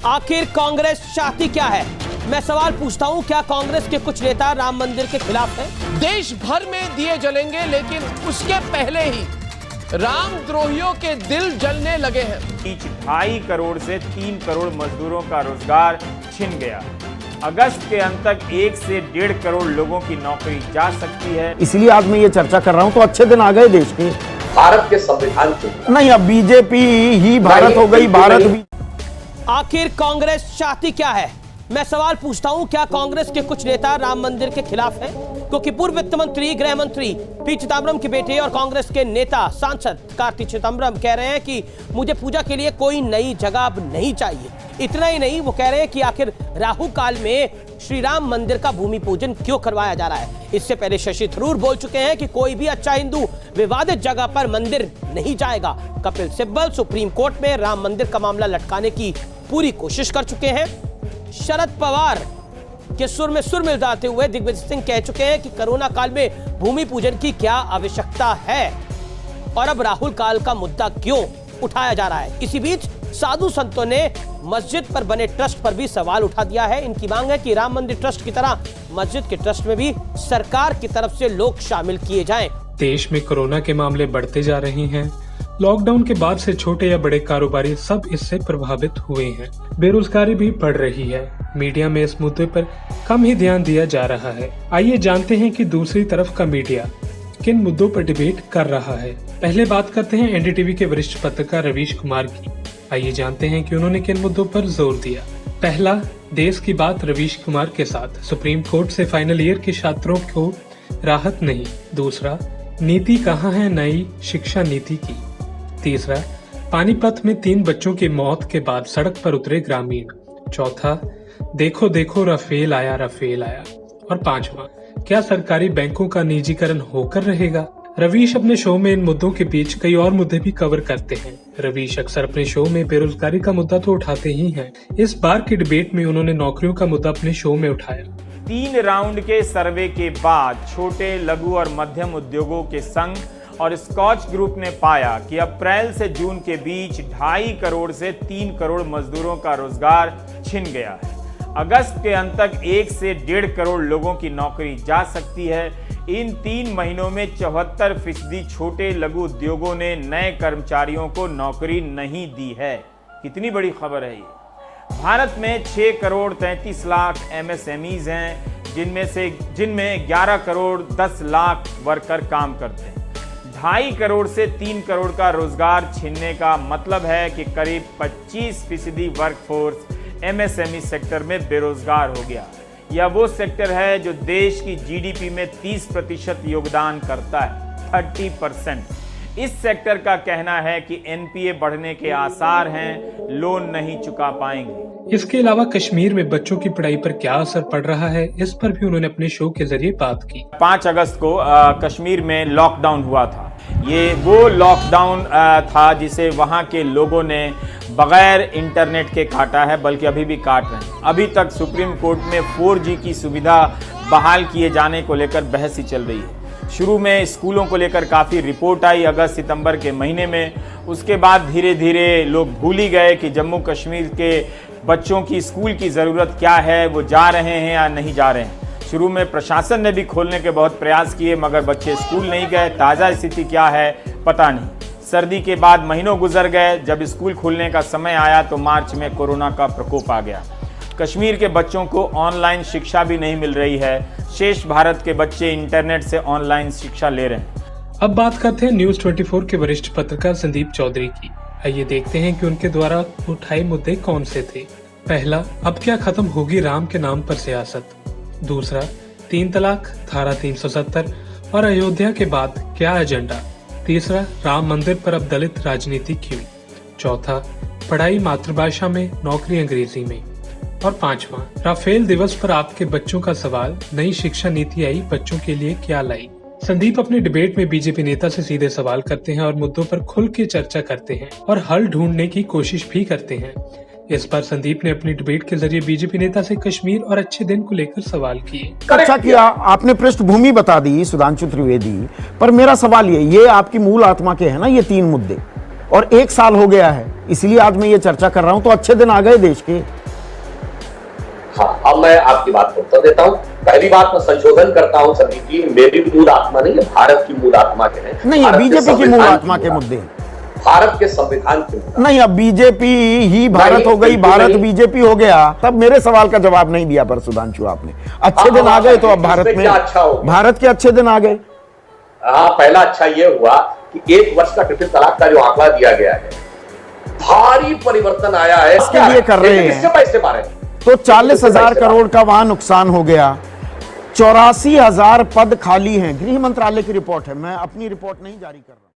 आखिर कांग्रेस चाहती क्या है? मैं सवाल पूछता हूं, क्या कांग्रेस के कुछ नेता राम मंदिर के खिलाफ हैं? देश भर में दिए जलेंगे, लेकिन उसके पहले ही रामद्रोहियों के दिल जलने लगे हैं। 2.5 करोड़ से 3 करोड़ मजदूरों का रोजगार छिन गया। अगस्त के अंत तक 1 से 1.5 करोड़ लोगों की नौकरी जा सकती है। इसलिए आज मैं ये चर्चा कर रहा हूं, तो अच्छे दिन आ गए देश के। भारत के संविधान के नहीं, अब बीजेपी ही भारत हो गई, भारत भी। आखिर कांग्रेस चाहती क्या है? मैं सवाल पूछता हूं, क्या कांग्रेस के कुछ नेता राम मंदिर के खिलाफ हैं? क्योंकि पूर्व वित्त मंत्री, गृह मंत्री पी चिदंबरम के बेटे और कांग्रेस के नेता सांसद कार्ति चिदंबरम कह रहे हैं कि मुझे पूजा के लिए कोई नई जगह अब नहीं चाहिए। इतना ही नहीं, वो कह रहे हैं कि आखिर राहु काल में श्री राम मंदिर का भूमि पूजन क्यों करवाया जा रहा है। इससे पहले शशि थरूर बोल चुके हैं कि कोई भी अच्छा हिंदू विवादित जगह पर मंदिर नहीं जाएगा। कपिल सिब्बल सुप्रीम कोर्ट में राम मंदिर का मामला लटकाने की पूरी कोशिश कर चुके हैं। शरद पवार के सुर में सुर मिलाते हुए दिग्विजय सिंह कह चुके हैं कि कोरोना काल में भूमि पूजन की क्या आवश्यकता है और अब राहुल काल का मुद्दा क्यों उठाया जा रहा है। इसी बीच साधु संतों ने मस्जिद पर बने ट्रस्ट पर भी सवाल उठा दिया है। इनकी मांग है कि राम मंदिर ट्रस्ट की तरह मस्जिद के ट्रस्ट में भी सरकार की तरफ से लोग शामिल किए जाएं। देश में कोरोना के मामले बढ़ते जा रहे हैं। लॉकडाउन के बाद से छोटे या बड़े कारोबारी सब इससे प्रभावित हुए हैं। बेरोजगारी भी बढ़ रही है। मीडिया में इस मुद्दे पर कम ही ध्यान दिया जा रहा है। आइए जानते हैं कि दूसरी तरफ का मीडिया किन मुद्दों पर डिबेट कर रहा है। पहले बात करते हैं एनडीटीवी के वरिष्ठ पत्रकार रवीश कुमार की। आइए जानते हैं कि उन्होंने किन मुद्दों पर जोर दिया। पहला, देश की बात रवीश कुमार के साथ। सुप्रीम कोर्ट से फाइनल ईयर के छात्रों को राहत नहीं। दूसरा, नीति कहाँ है नई शिक्षा नीति की। तीसरा, पानीपत में 3 बच्चों की मौत के बाद सड़क पर उतरे ग्रामीण। चौथा, देखो देखो राफेल आया राफेल आया। और पांचवा, क्या सरकारी बैंकों का निजीकरण होकर रहेगा। रवीश अपने शो में इन मुद्दों के बीच कई और मुद्दे भी कवर करते हैं। रवीश अक्सर अपने शो में बेरोजगारी का मुद्दा तो उठाते ही हैं। इस बार की डिबेट में उन्होंने नौकरियों का मुद्दा अपने शो में उठाया। 3 राउंड के सर्वे के बाद छोटे, लघु और मध्यम उद्योगों के संघ और स्कॉच ग्रुप ने पाया कि अप्रैल से जून के बीच 2.5 करोड़ से 3 करोड़ मजदूरों का रोजगार छिन गया है। अगस्त के अंत तक 1 से 1.5 करोड़ लोगों की नौकरी जा सकती है। इन 3 महीनों में 74% छोटे लघु उद्योगों ने नए कर्मचारियों को नौकरी नहीं दी है। कितनी बड़ी खबर है ये। भारत में 6 करोड़ 33 लाख MSMEs हैं, जिनमें 11 करोड़ 10 लाख वर्कर काम करते हैं। 2.5 करोड़ से 3 करोड़ का रोजगार छीनने का मतलब है कि करीब 25% वर्कफोर्स MSME सेक्टर में बेरोजगार हो गया। यह वो सेक्टर है जो देश की GDP में 30% योगदान करता है, 30%। इस सेक्टर का कहना है कि NPA बढ़ने के आसार हैं, लोन नहीं चुका पाएंगे। इसके अलावा कश्मीर में बच्चों की पढ़ाई पर क्या असर पड़ रहा है, इस पर भी उन्होंने अपने शो के जरिए बात की। 5 अगस्त को कश्मीर में लॉकडाउन हुआ था। ये वो लॉकडाउन था जिसे वहां के लोगों ने बगैर इंटरनेट के काटा है, बल्कि अभी भी काट रहे हैं। अभी तक सुप्रीम कोर्ट में 4G की सुविधा बहाल किए जाने को लेकर बहस ही चल रही है। शुरू में स्कूलों को लेकर काफ़ी रिपोर्ट आई अगस्त सितंबर के महीने में। उसके बाद धीरे धीरे लोग भूल ही गए कि जम्मू कश्मीर के बच्चों की स्कूल की ज़रूरत क्या है, वो जा रहे हैं या नहीं जा रहे हैं। शुरू में प्रशासन ने भी खोलने के बहुत प्रयास किए, मगर बच्चे स्कूल नहीं गए। ताज़ा स्थिति क्या है पता नहीं। सर्दी के बाद महीनों गुजर गए। जब स्कूल खुलने का समय आया तो मार्च में कोरोना का प्रकोप आ गया। कश्मीर के बच्चों को ऑनलाइन शिक्षा भी नहीं मिल रही है। शेष भारत के बच्चे इंटरनेट से ऑनलाइन शिक्षा ले रहे हैं। अब बात करते हैं न्यूज़ 24 के वरिष्ठ पत्रकार संदीप चौधरी की। आइए देखते हैं कि उनके द्वारा उठाए मुद्दे कौन से थे। पहला, अब क्या खत्म होगी राम के नाम पर सियासत। दूसरा, 3 तलाक, धारा 370 और अयोध्या के बाद क्या एजेंडा। तीसरा, राम मंदिर पर अब दलित राजनीति क्यों। चौथा, पढ़ाई मातृभाषा में, नौकरी अंग्रेजी में। और पांचवा, राफेल दिवस पर आपके बच्चों का सवाल, नई शिक्षा नीति आई, बच्चों के लिए क्या लाई। संदीप अपने डिबेट में बीजेपी नेता से सीधे सवाल करते हैं और मुद्दों पर खुल के चर्चा करते हैं और हल ढूंढने की कोशिश भी करते हैं। इस बार संदीप ने अपनी डिबेट के जरिए बीजेपी नेता से कश्मीर और अच्छे दिन को लेकर सवाल किए। अच्छा किया, आपने पृष्ठभूमि बता दी सुधांशु त्रिवेदी, पर मेरा सवाल ये आपकी मूल आत्मा के है ना ये 3 मुद्दे, और 1 साल हो गया है, इसलिए आज मैं ये चर्चा कर रहा हूं। तो अच्छे दिन आ गए देश के। हाँ, अब मैं आपकी बात को उत्तर देता हूँ। पहली बात मैं संशोधन करता हूँ सभी की, मेरी मूल आत्मा नहीं है, भारत की मूल आत्मा के हैं। नहीं, भारत के बीजेपी की मूल संविधान आत्मा के मुद्दे हैं। भारत के संविधान के मुद्दे। नहीं, अब बीजेपी ही भारत हो गई, बिल्कुल भारत नहीं। बीजेपी हो गया। तब मेरे सवाल का जवाब नहीं दिया पर सुधांशु आपने। अच्छे दिन आ गए तो अब भारत इसमें में क्या अच्छा हो गया? भारत के अच्छे दिन आ गए। हाँ, पहला अच्छा ये हुआ कि 1 वर्ष का ट्रिपल तलाक का जो आंकड़ा दिया गया है, भारी परिवर्तन आया है। इसके लिए कर रहे हैं। किससे पैसे मारे? तो 40,000 करोड़ का वहां नुकसान हो गया। 84,000 पद खाली हैं। गृह मंत्रालय की रिपोर्ट है, मैं अपनी रिपोर्ट नहीं जारी कर रहा।